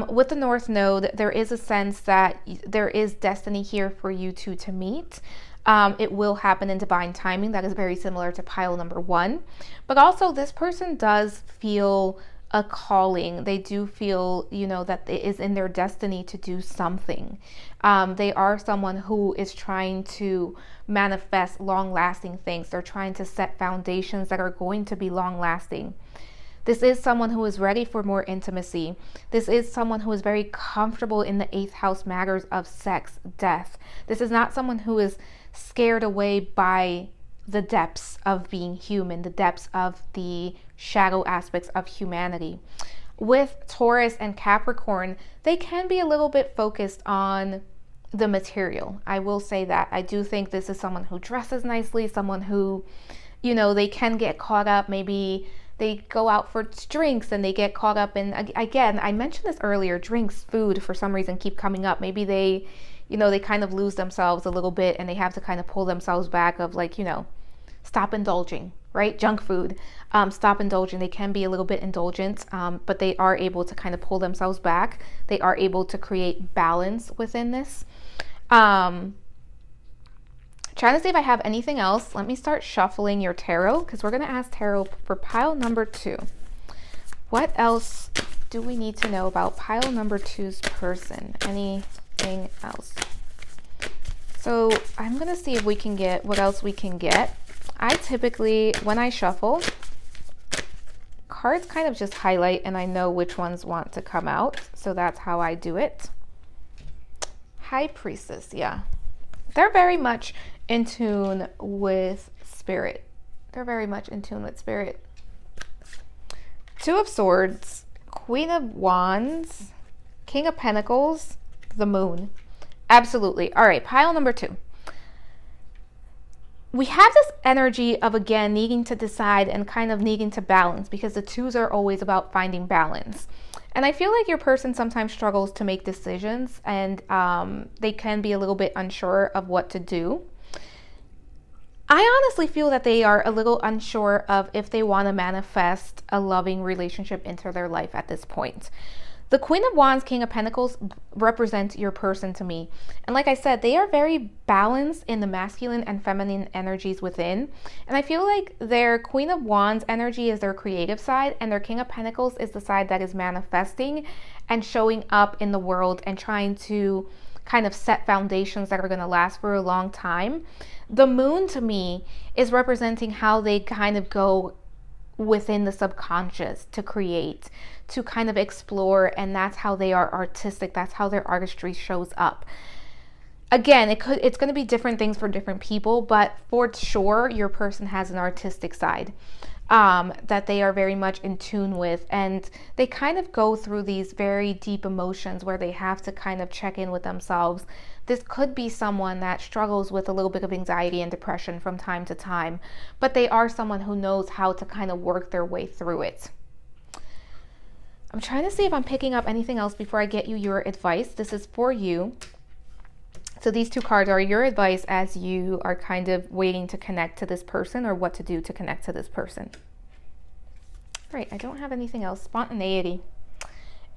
With the North Node, there is a sense that there is destiny here for you two to meet. It will happen in divine timing. That is very similar to pile number 1. But also this person does feel a calling. They do feel, that it is in their destiny to do something. They are someone who is trying to manifest long-lasting things. They're trying to set foundations that are going to be long-lasting. This is someone who is ready for more intimacy. This is someone who is very comfortable in the 8th house matters of sex, death. This is not someone who is scared away by the depths of being human, the depths of the shadow aspects of humanity. With Taurus and Capricorn, they can be a little bit focused on the material. I will say that. I do think this is someone who dresses nicely, someone who, they can get caught up. Maybe they go out for drinks and they get caught up in, again, I mentioned this earlier, drinks, food for some reason keep coming up. Maybe they kind of lose themselves a little bit and they have to kind of pull themselves back of stop indulging. right? Junk food. Stop indulging. They can be a little bit indulgent, but they are able to kind of pull themselves back. They are able to create balance within this. Trying to see if I have anything else. Let me start shuffling your tarot, because we're going to ask tarot for pile number 2. What else do we need to know about pile number 2's person? Anything else? So I'm going to see if we can get what else we can get. I typically, when I shuffle, cards kind of just highlight and I know which ones want to come out. So that's how I do it. High Priestess, yeah. They're very much in tune with spirit. They're very much in tune with spirit. 2 of Swords, Queen of Wands, King of Pentacles, the Moon. Absolutely. All right, pile number 2. We have this energy of, again, needing to decide and kind of needing to balance, because the 2s are always about finding balance. And I feel like your person sometimes struggles to make decisions, and they can be a little bit unsure of what to do. I honestly feel that they are a little unsure of if they want to manifest a loving relationship into their life at this point. The Queen of Wands, King of Pentacles represent your person to me. And like I said, they are very balanced in the masculine and feminine energies within. And I feel like their Queen of Wands energy is their creative side, and their King of Pentacles is the side that is manifesting and showing up in the world and trying to kind of set foundations that are going to last for a long time. The Moon to me is representing how they kind of go within the subconscious to create, to kind of explore, and that's how they are artistic. That's how their artistry shows up. Again, it's going to be different things for different people, but for sure your person has an artistic side that they are very much in tune with, and they kind of go through these very deep emotions where they have to kind of check in with themselves. This could be someone that struggles with a little bit of anxiety and depression from time to time, but they are someone who knows how to kind of work their way through it. I'm trying to see if I'm picking up anything else before I get you your advice. This is for you. So these 2 cards are your advice as you are kind of waiting to connect to this person, or what to do to connect to this person. All right, I don't have anything else. Spontaneity.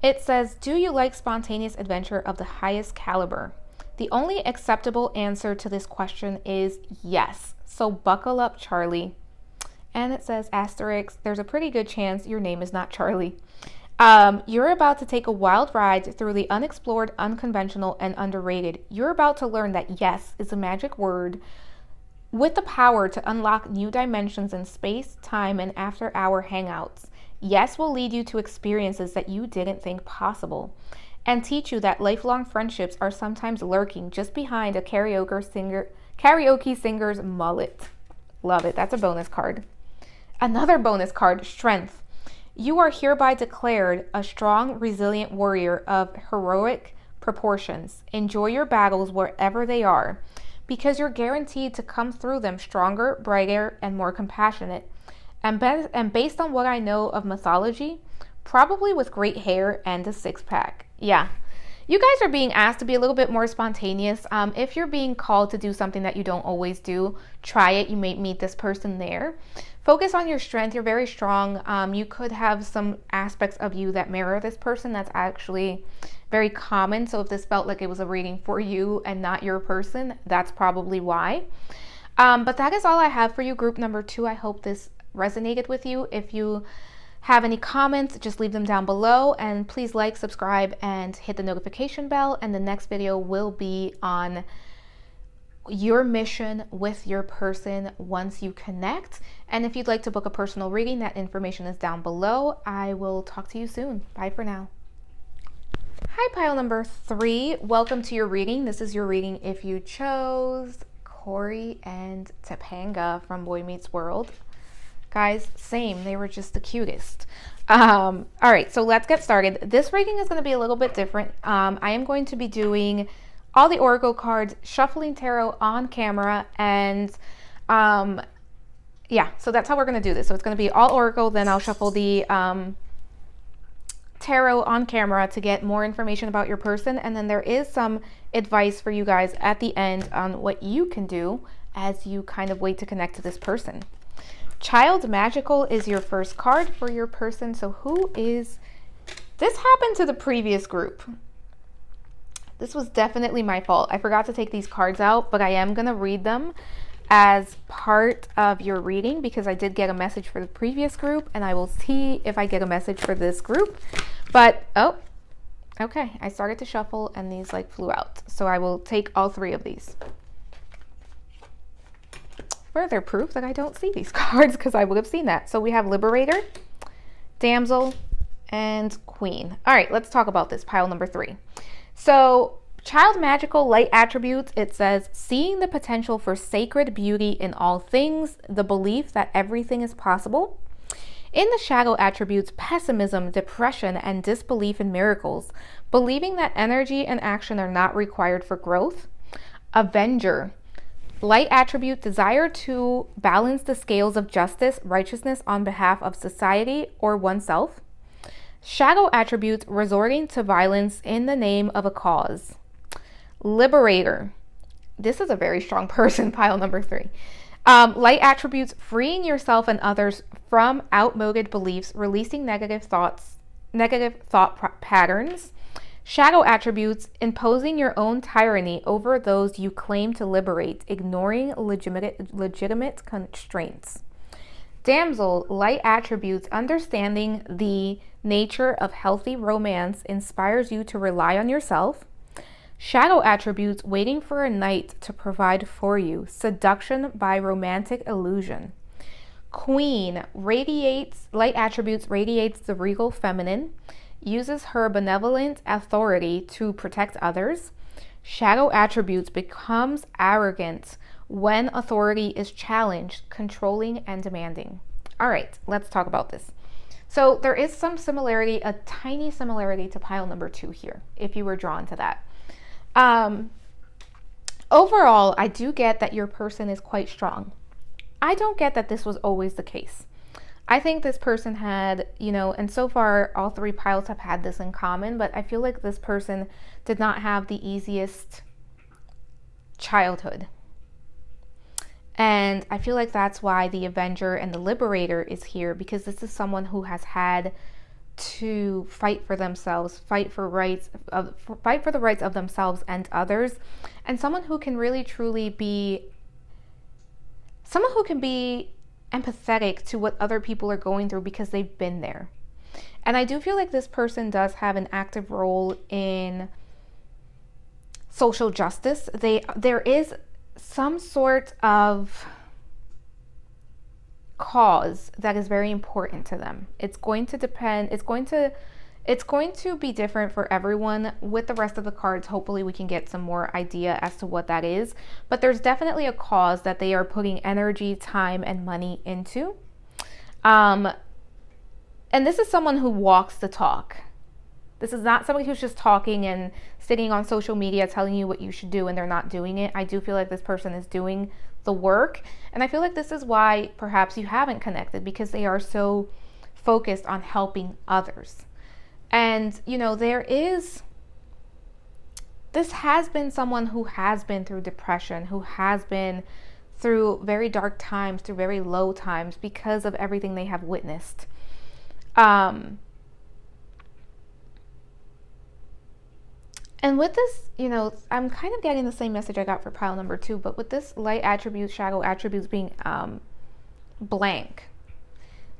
It says, do you like spontaneous adventure of the highest caliber? The only acceptable answer to this question is yes. So buckle up, Charlie. And it says, asterisk, there's a pretty good chance your name is not Charlie. You're about to take a wild ride through the unexplored, unconventional, and underrated. You're about to learn that yes is a magic word with the power to unlock new dimensions in space, time, and after-hour hangouts. Yes will lead you to experiences that you didn't think possible, and teach you that lifelong friendships are sometimes lurking just behind a karaoke singer's mullet. Love it. That's a bonus card. Another bonus card, Strength. You are hereby declared a strong, resilient warrior of heroic proportions. Enjoy your battles wherever they are, because you're guaranteed to come through them stronger, brighter, and more compassionate. And based on what I know of mythology, probably with great hair and a 6-pack. Yeah. You guys are being asked to be a little bit more spontaneous. If you're being called to do something that you don't always do, try it. You may meet this person there. Focus on your strength. You're very strong. You could have some aspects of you that mirror this person. That's actually very common. So if this felt like it was a reading for you and not your person, that's probably why. But that is all I have for you, group number 2. I hope this resonated with you. If you have any comments, just leave them down below, and please like, subscribe, and hit the notification bell. And the next video will be on your mission with your person once you connect. And if you'd like to book a personal reading, that information is down below. I will talk to you soon. Bye for now. Hi, pile number 3. Welcome to your reading. This is your reading if you chose Cory and Topanga from Boy Meets World. Guys, same. They were just the cutest. All right, so let's get started. This reading is going to be a little bit different. I am going to be doing all the oracle cards, shuffling tarot on camera, and yeah, so that's how we're going to do this. So it's going to be all oracle, then I'll shuffle the tarot on camera to get more information about your person, and then there is some advice for you guys at the end on what you can do as you kind of wait to connect to this person. Child Magical is your first card for your person. So who is... This happened to the previous group. This was definitely my fault. I forgot to take these cards out, but I am going to read them as part of your reading because I did get a message for the previous group, and I will see if I get a message for this group. But, oh, okay. I started to shuffle and these like flew out. So I will take all three of these. Further proof that I don't see these cards because I would have seen that. So we have Liberator, Damsel, and Queen. All right, let's talk about this pile number 3. So Child Magical Light Attributes, it says, seeing the potential for sacred beauty in all things, the belief that everything is possible. In the Shadow Attributes, pessimism, depression, and disbelief in miracles, believing that energy and action are not required for growth. Avenger, Light Attribute, desire to balance the scales of justice, righteousness on behalf of society or oneself. Shadow Attributes, resorting to violence in the name of a cause. Liberator, this is a very strong person, pile number 3. Light Attributes, freeing yourself and others from outmoded beliefs, releasing negative thought patterns. Shadow Attributes, imposing your own tyranny over those you claim to liberate, ignoring legitimate constraints. Damsel, Light Attributes, understanding the nature of healthy romance, inspires you to rely on yourself. Shadow Attributes, waiting for a knight to provide for you, seduction by romantic illusion. Queen, Light Attributes, radiates the regal feminine, uses her benevolent authority to protect others. Shadow Attributes, becomes arrogant when authority is challenged, controlling and demanding. All right, let's talk about this. So there is some similarity, a tiny similarity to pile number 2 here, if you were drawn to that. Overall, I do get that your person is quite strong. I don't get that this was always the case. I think this person had, and so far all 3 piles have had this in common, but I feel like this person did not have the easiest childhood. And I feel like that's why the Avenger and the Liberator is here, because this is someone who has had to fight for themselves, fight for the rights of themselves and others, and someone who can really truly be someone who can be empathetic to what other people are going through because they've been there. And I do feel like this person does have an active role in social justice. There is some sort of cause that is very important to them. It's going to depend, it's going to be different for everyone. With the rest of the cards, hopefully we can get some more idea as to what that is, but there's definitely a cause that they are putting energy, time, and money into. And this is someone who walks the talk. This is not somebody who's just talking and sitting on social media telling you what you should do and they're not doing it. I do feel like this person is doing the work, and I feel like this is why perhaps you haven't connected, because they are so focused on helping others. And this has been someone who has been through depression, who has been through very dark times, through very low times, because of everything they have witnessed. And with this, I'm kind of getting the same message I got for pile number 2, but with this Light Attributes, Shadow Attributes being blank,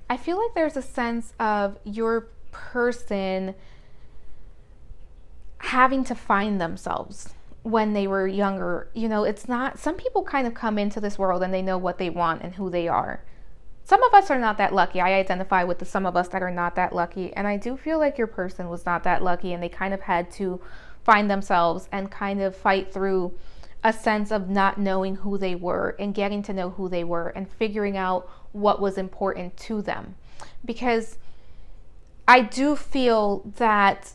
I feel like there's a sense of your person having to find themselves when they were younger. It's not, some people kind of come into this world and they know what they want and who they are. Some of us are not that lucky. I identify with the some of us that are not that lucky, and I do feel like your person was not that lucky, and they kind of had to find themselves and kind of fight through a sense of not knowing who they were and getting to know who they were and figuring out what was important to them. Because I do feel that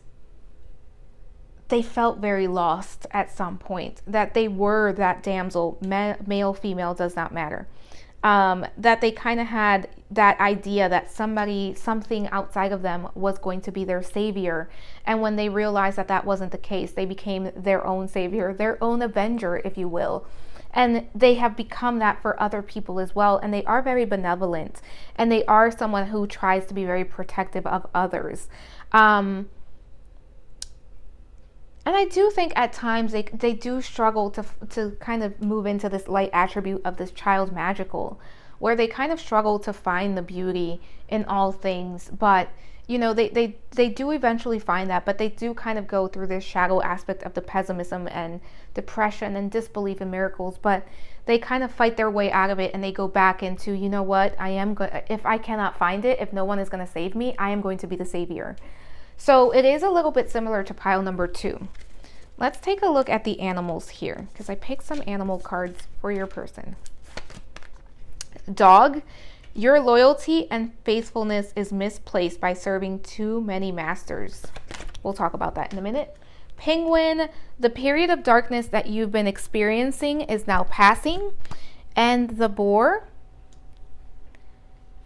they felt very lost at some point, that they were that damsel, male, female, does not matter. That they kind of had that idea that something outside of them was going to be their savior. And when they realized that that wasn't the case, they became their own savior, their own avenger, if you will. And they have become that for other people as well. And they are very benevolent. And they are someone who tries to be very protective of others. And I do think at times they do struggle to kind of move into this light attribute of this child magical, where they kind of struggle to find the beauty in all things. But, you know, they do eventually find that, but they do kind of go through this shadow aspect of the pessimism and depression and disbelief in miracles. But they kind of fight their way out of it, and they go back into, you know what, if I cannot find it, if no one is going to save me, I am going to be the savior. So it is a little bit similar to pile number 2. Let's take a look at the animals here, because I picked some animal cards for your person. Dog, your loyalty and faithfulness is misplaced by serving too many masters. We'll talk about that in a minute. Penguin, the period of darkness that you've been experiencing is now passing. And the boar,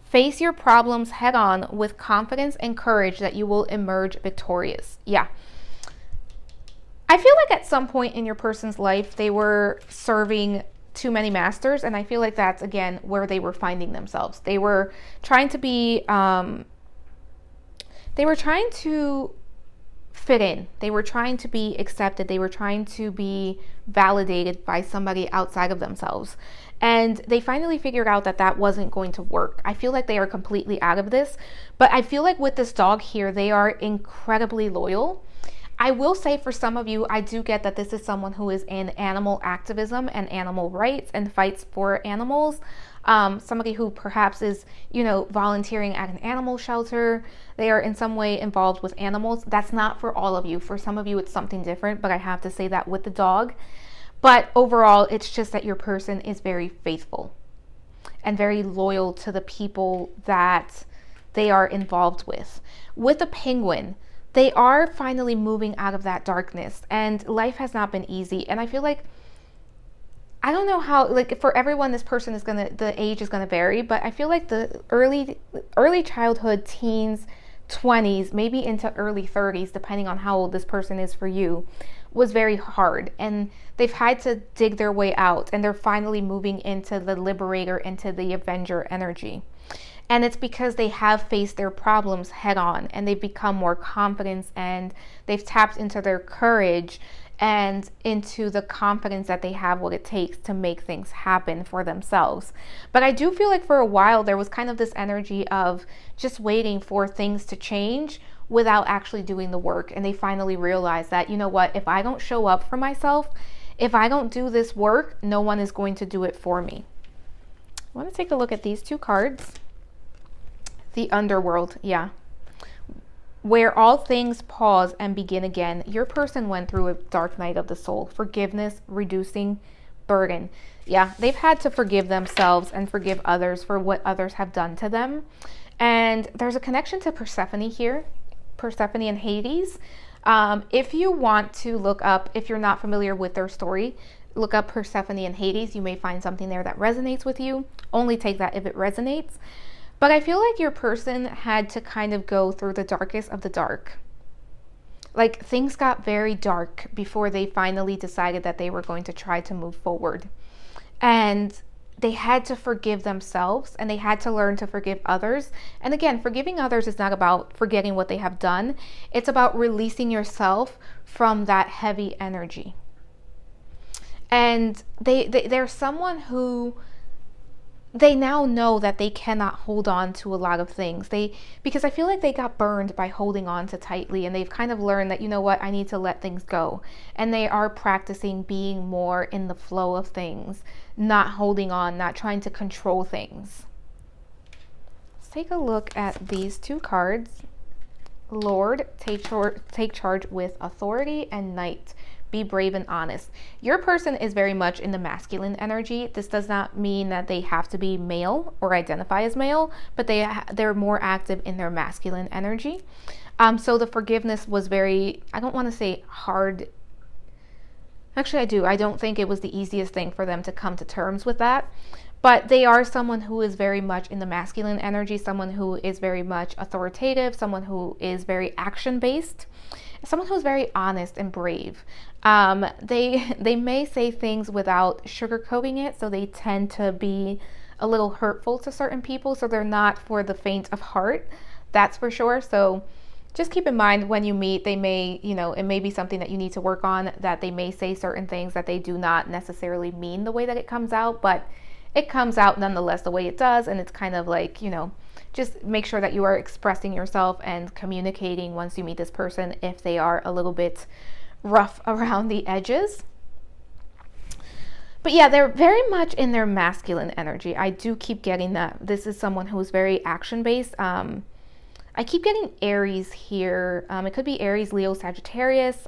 face your problems head on with confidence and courage that you will emerge victorious. Yeah. I feel like at some point in your person's life, they were serving too many masters. And I feel like that's, again, where they were finding themselves. They were trying to be, they were trying to fit in. They were trying to be accepted. They were trying to be validated by somebody outside of themselves. And they finally figured out that that wasn't going to work. I feel like they are completely out of this. But I feel like with this dog here, they are incredibly loyal. I will say for some of you, I do get that this is someone who is in animal activism and animal rights and fights for animals. Somebody who perhaps is, you know, volunteering at an animal shelter. They are in some way involved with animals. That's not for all of you. For some of you, it's something different, but I have to say that with the dog. But overall, it's just that your person is very faithful and very loyal to the people that they are involved with. With the penguin, they are finally moving out of that darkness, and life has not been easy. And I feel like, I don't know how, like for everyone, this person is the age is gonna vary, but I feel like the early childhood, teens, 20s, maybe into early 30s, depending on how old this person is for you, was very hard. And they've had to dig their way out, and they're finally moving into the liberator, into the avenger energy. And it's because they have faced their problems head on, and they've become more confident, and they've tapped into their courage and into the confidence that they have what it takes to make things happen for themselves. But I do feel like for a while there was kind of this energy of just waiting for things to change without actually doing the work. And they finally realized that, you know what, if I don't show up for myself, if I don't do this work, no one is going to do it for me. I want to take a look at these two cards. The underworld, yeah. Where all things pause and begin again. Your person went through a dark night of the soul. Forgiveness, reducing burden. Yeah, they've had to forgive themselves and forgive others for what others have done to them. And there's a connection to Persephone here. Persephone and Hades. If you want to look up, if you're not familiar with their story, look up Persephone and Hades. You may find something there that resonates with you. Only take that if it resonates. But I feel like your person had to kind of go through the darkest of the dark. Like things got very dark before they finally decided that they were going to try to move forward. And they had to forgive themselves, and they had to learn to forgive others. And again, forgiving others is not about forgetting what they have done. It's about releasing yourself from that heavy energy. And they're someone who, they now know that they cannot hold on to a lot of things. Because I feel like they got burned by holding on to tightly, and they've kind of learned that, you know what, I need to let things go. And they are practicing being more in the flow of things, not holding on, not trying to control things. Let's take a look at these two cards. Lord, take charge with authority, and Knight, be brave and honest. Your person is very much in the masculine energy. This does not mean that they have to be male or identify as male, but they're more active in their masculine energy. So the forgiveness was very, I don't want to say hard. Actually, I do. I don't think it was the easiest thing for them to come to terms with that. But they are someone who is very much in the masculine energy, someone who is very much authoritative, someone who is very action-based. someone who's very honest and brave. They may say things without sugarcoating it, so they tend to be a little hurtful to certain people, so they're not for the faint of heart, that's for sure. So just keep in mind when you meet, they may, it may be something that you need to work on, that they may say certain things that they do not necessarily mean the way that it comes out, but it comes out nonetheless the way it does. And it's kind of like, just make sure that you are expressing yourself and communicating once you meet this person if they are a little bit rough around the edges. But yeah, they're very much in their masculine energy. I do keep getting that. This is someone who's very action-based. I keep getting Aries here. It could be Aries, Leo, Sagittarius.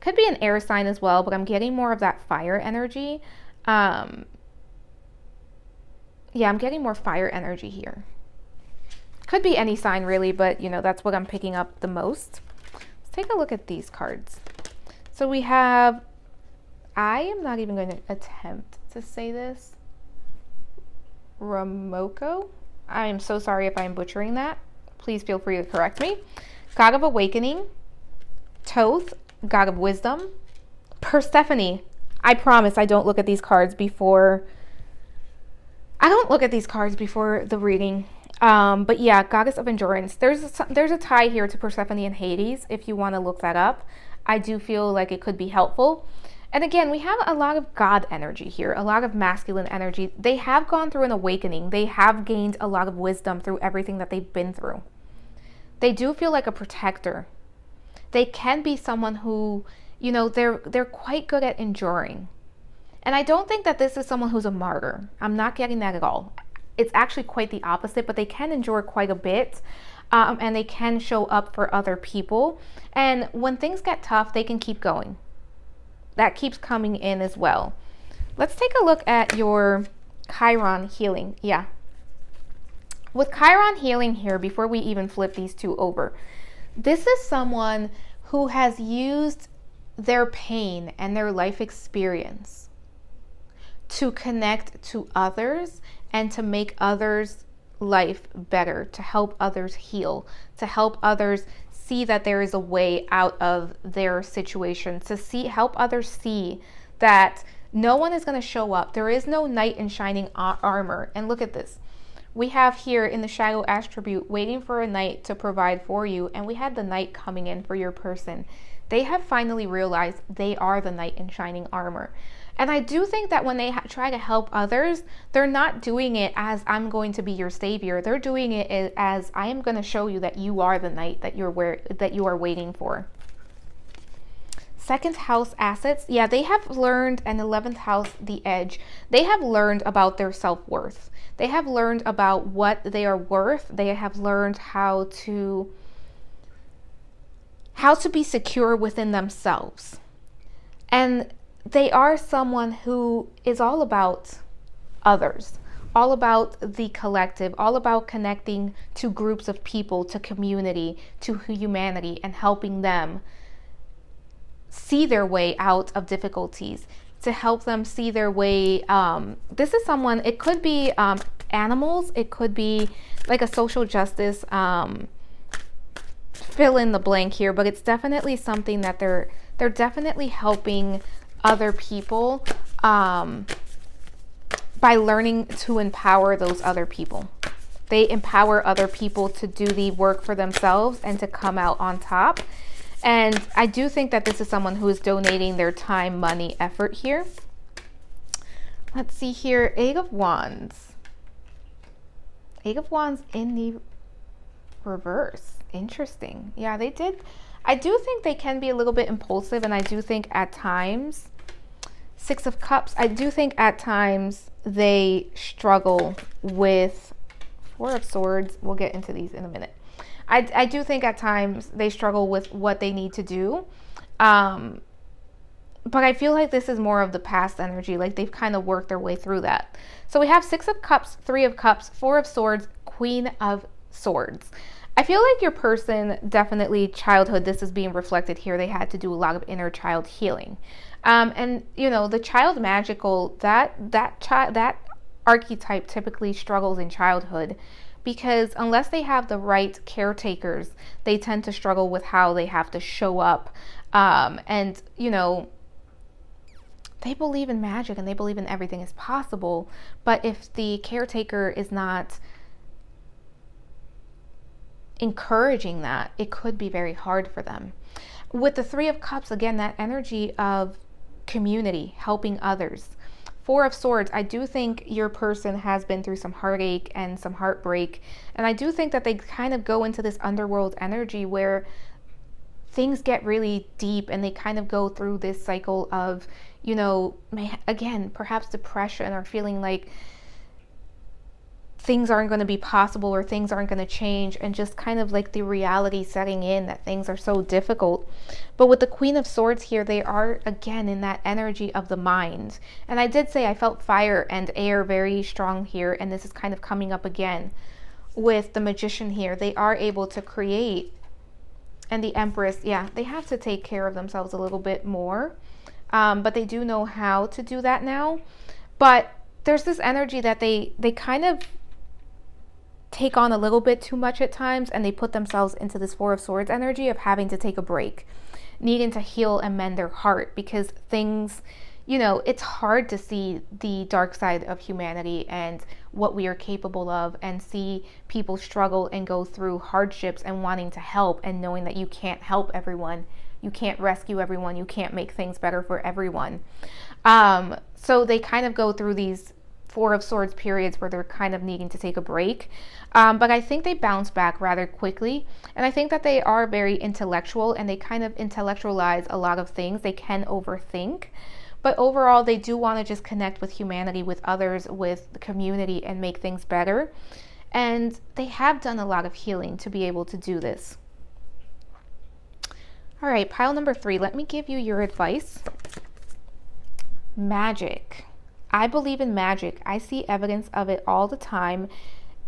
Could be an air sign as well, but I'm getting more of that fire energy. Yeah, I'm getting more fire energy here. Could be any sign really, but that's what I'm picking up the most. Let's take a look at these cards. So we have, I am not even going to attempt to say this, Ramoko. I am so sorry if I'm butchering that. Please feel free to correct me. God of Awakening, Thoth, God of Wisdom, Persephone. I promise I don't look at these cards before. I don't look at these cards before the reading. But yeah, Goddess of Endurance. There's a tie here to Persephone and Hades if you want to look that up. I do feel like it could be helpful. And again, we have a lot of God energy here, a lot of masculine energy. They have gone through an awakening. They have gained a lot of wisdom through everything that they've been through. They do feel like a protector. They can be someone who, they're quite good at enduring. And I don't think that this is someone who's a martyr. I'm not getting that at all. It's actually quite the opposite, but they can endure quite a bit. And they can show up for other people. And when things get tough, they can keep going. That keeps coming in as well. Let's take a look at your Chiron healing. Yeah. With Chiron healing here, before we even flip these two over, this is someone who has used their pain and their life experience to connect to others and to make others' life better, to help others heal, to help others see that there is a way out of their situation, to help others see that no one is going to show up. There is no knight in shining armor. And look at this. We have here in the shadow attribute, waiting for a knight to provide for you. And we had the knight coming in for your person. They have finally realized they are the knight in shining armor. And I do think that when they try to help others, they're not doing it as I'm going to be your savior. They're doing it as I am going to show you that you are the knight that you are waiting for. Second house assets. Yeah, they have learned, and 11th house, the edge. They have learned about their self-worth. They have learned about what they are worth. They have learned how to be secure within themselves. And they are someone who is all about others, all about the collective, all about connecting to groups of people, to community, to humanity, and helping them see their way out of difficulties, to help them see their way. This is someone, it could be animals, it could be like a social justice, fill in the blank here, but it's definitely something that they're definitely helping other people by learning to empower those other people. They empower other people to do the work for themselves and to come out on top. And I do think that this is someone who is donating their time, money, effort here. Let's see here. Eight of Wands. Eight of Wands in the reverse. Interesting. Yeah, they did. I do think they can be a little bit impulsive, and I do think at times, Six of Cups, I do think at times they struggle with Four of Swords. We'll get into these in a minute. I do think at times they struggle with what they need to do. But I feel like this is more of the past energy, like they've kind of worked their way through that. So we have Six of Cups, Three of Cups, Four of Swords, Queen of Swords. I feel like your person, definitely childhood, this is being reflected here. They had to do a lot of inner child healing. And the child magical, that archetype typically struggles in childhood because unless they have the right caretakers, they tend to struggle with how they have to show up. And, you know, they believe in magic and they believe in everything is possible. But if the caretaker is not encouraging that, it could be very hard for them. With the Three of Cups, again, that energy of community, helping others. Four of Swords, I do think your person has been through some heartache and some heartbreak. And I do think that they kind of go into this underworld energy where things get really deep and they kind of go through this cycle of, you know, again, perhaps depression or feeling like things aren't going to be possible or things aren't going to change, and just kind of like the reality setting in that things are so difficult. But with the Queen of Swords here, they are again in that energy of the mind. And I did say I felt fire and air very strong here, and this is kind of coming up again with the Magician here. They are able to create, and the Empress, yeah, they have to take care of themselves a little bit more, but they do know how to do that now. But there's this energy that they kind of take on a little bit too much at times, and they put themselves into this Four of Swords energy of having to take a break, needing to heal and mend their heart, because things, you know, it's hard to see the dark side of humanity and what we are capable of, and see people struggle and go through hardships and wanting to help, and knowing that you can't help everyone, you can't rescue everyone, you can't make things better for everyone. So they kind of go through these Four of Swords periods where they're kind of needing to take a break. But I think they bounce back rather quickly. And I think that they are very intellectual, and they kind of intellectualize a lot of things. They can overthink. But overall, they do want to just connect with humanity, with others, with the community, and make things better. And they have done a lot of healing to be able to do this. All right, pile number 3. Let me give you your advice. Magic. I believe in magic. I see evidence of it all the time.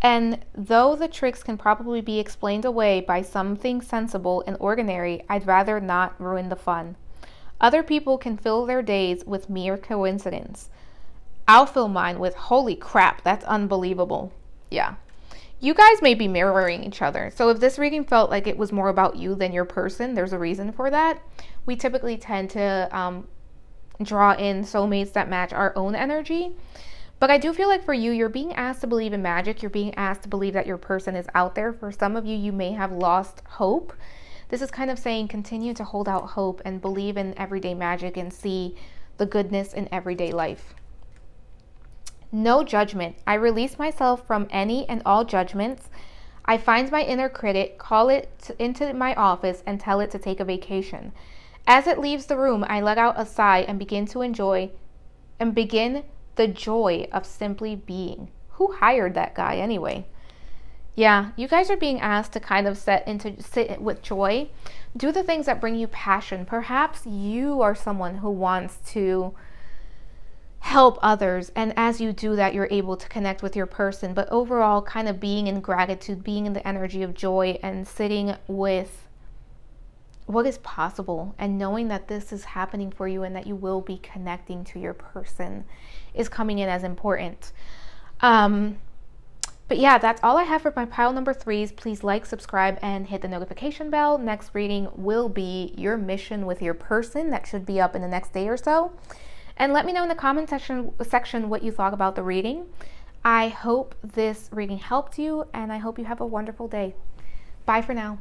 And though the tricks can probably be explained away by something sensible and ordinary, I'd rather not ruin the fun. Other people can fill their days with mere coincidence. I'll fill mine with, holy crap, that's unbelievable. Yeah. You guys may be mirroring each other. So if this reading felt like it was more about you than your person, there's a reason for that. We typically tend to draw in soulmates that match our own energy. But I do feel like for you, you're being asked to believe in magic. You're being asked to believe that your person is out there. For some of you, you may have lost hope. This is kind of saying continue to hold out hope and believe in everyday magic and see the goodness in everyday life. No judgment. I release myself from any and all judgments. I find my inner critic, call it into my office, and tell it to take a vacation. As it leaves the room, I let out a sigh and begin the joy of simply being. Who hired that guy anyway? Yeah, you guys are being asked to kind of sit with joy. Do the things that bring you passion. Perhaps you are someone who wants to help others, and as you do that, you're able to connect with your person. But overall, kind of being in gratitude, being in the energy of joy, and sitting with what is possible, and knowing that this is happening for you and that you will be connecting to your person is coming in as important. But yeah, that's all I have for my pile number 3s. Please like, subscribe, and hit the notification bell. Next reading will be your mission with your person. That should be up in the next day or so. And let me know in the comment section what you thought about the reading. I hope this reading helped you, and I hope you have a wonderful day. Bye for now.